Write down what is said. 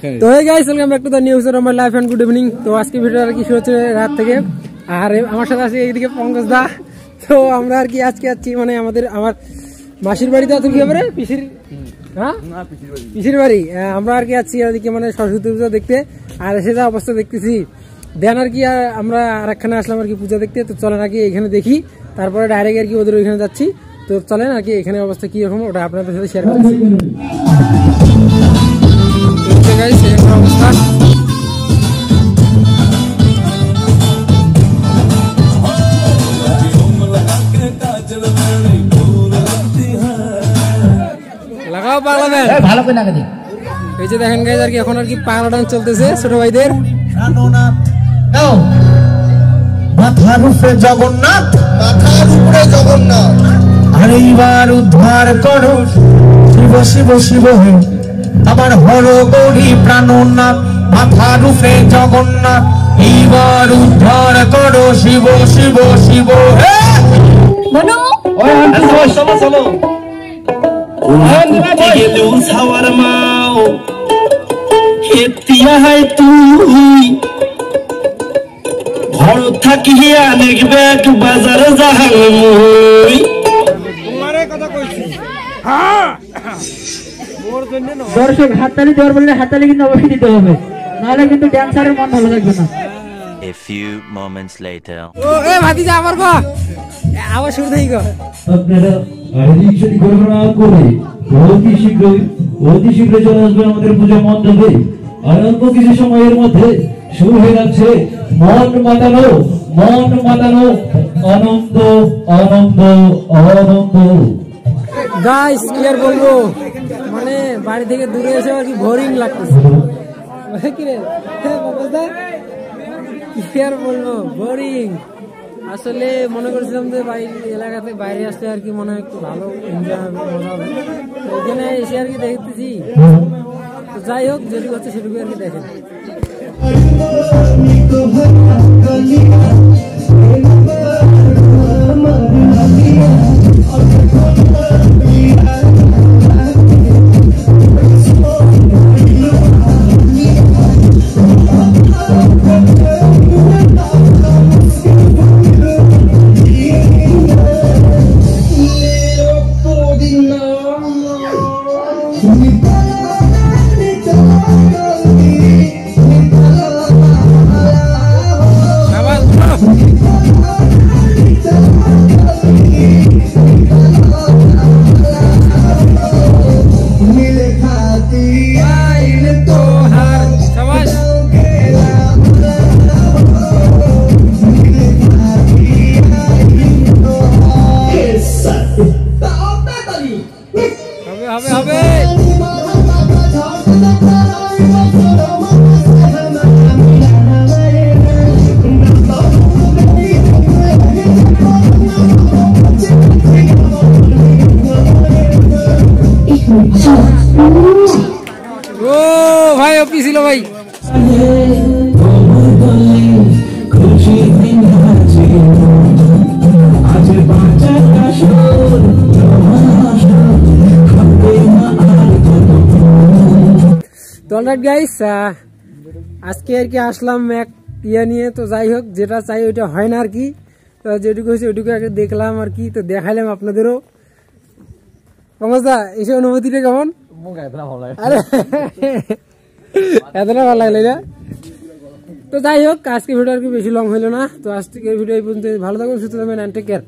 তো hey guys, welcome back to the news of my life and good evening. তো আজকে ভিডিওটা আর কি শুরু হচ্ছে রাত থেকে, আর আমার সাথে আছে এইদিকে পঙ্কজ দা। তো আমরা আর কি আজকে যাচ্ছি মানে আমার মাসির বাড়িতে আছে কি হবে পিসির, হ্যাঁ পিসির বাড়ি। আমরা আর কি যাচ্ছি ওদিকে মানে সরস্বতী পূজা দেখতে, আর এসে যা অবস্থা দেখতেছি দেন আর কি আমরা আরেকখানে আসলাম আর কি পূজা দেখতে। তো চলেন আর কি এখানে দেখি, তারপরে ডাইরেক্ট আর কি ওদের ওইখানে যাচ্ছি। তো চলেন আর কি এখানে অবস্থা কি রকম ওটা আপনাদের সাথে শেয়ার করছি। অবস্থা লাগাও পাগলা দেন ভালো করে লাগা দিই। এই যে দেখেন গাইস আর কি এখন আর কি পাগলা ডান্স চলতেছে ছোট ভাইদের। মাথার উপরে জগন্নাথ, মাথার উপরে জগন্নাথ, আর এইবার উদ্ধার করো শিব শিব শিব হে আমার হর গৌরী প্রাণনাথ। মাথার উপরে জগন্নাথ, এইবার উদ্ধার করো শিব শিব শিব হে। বলো ওই চলো চলো গেলু ছাওয়ার মাও হেতিয়া হাই তুই ঘর থাকিয়া দেখবে এক বাজারে যাহাং মুই তোমারে কথা কইছি। হ্যাঁ ওর জন্য না দর্শক হাততালি দেওয়ার বললে হাততালি কিন্তু অবশ্যই দিতে হবে, নাহলে কিন্তু ড্যান্সারের মন ভালো থাকবে না। A few moments later. ও এ ভাতিজা আমার গো আবার শুরু থেই গো। আপনারা রিকশাটি ঘোষণা করে অতি শীঘ্র চলে আসবেন আমাদের পূজা মণ্ডপে। আর অল্প কিছু সময়ের মধ্যে শুরু হয়ে যাচ্ছে মন মাতানো আনন্দ আনন্দ আনন্দ। গাইস কি আর বলবো, মানে বাড়ি থেকে দূরে এসে আর কি বোরিং লাগতেছে। কি রে বাবা, কি আর বলবো বোরিং। আসলে মনে করছিলাম যে এলাকাতে বাইরে আসতে আর কি মনে হয় একটু ভালো এনজয় হবে, মজা হবে। এখানে এসে আর কি দেখতেছি, তো যাই হোক যেটুকু হচ্ছে সেটুকু আর কি দেখেন। হবে ও ভাই অপি ছিল ভাই। তো অলরাইট গাইস, আজকে আর কি আসলাম এক ইয়ে নিয়ে। তো যাই হোক যেটা চাই ওইটা হয় না আর কি, তো যেটুকু হয়েছে ওইটুকু আগে দেখলাম আর কি, তো দেখাইলাম আপনাদেরও। পঙ্কজদা এসে অনুভূতিটা কেমন? আরে এতটা ভালো লাগলো না। তো যাই হোক আজকে ভিডিও আর কি বেশি লং হইলো না। তো আজকের ভিডিও এই পর্যন্ত। ভালো থাকুন, সুস্থ থাকবেন, এন্ড টেক কেয়ার।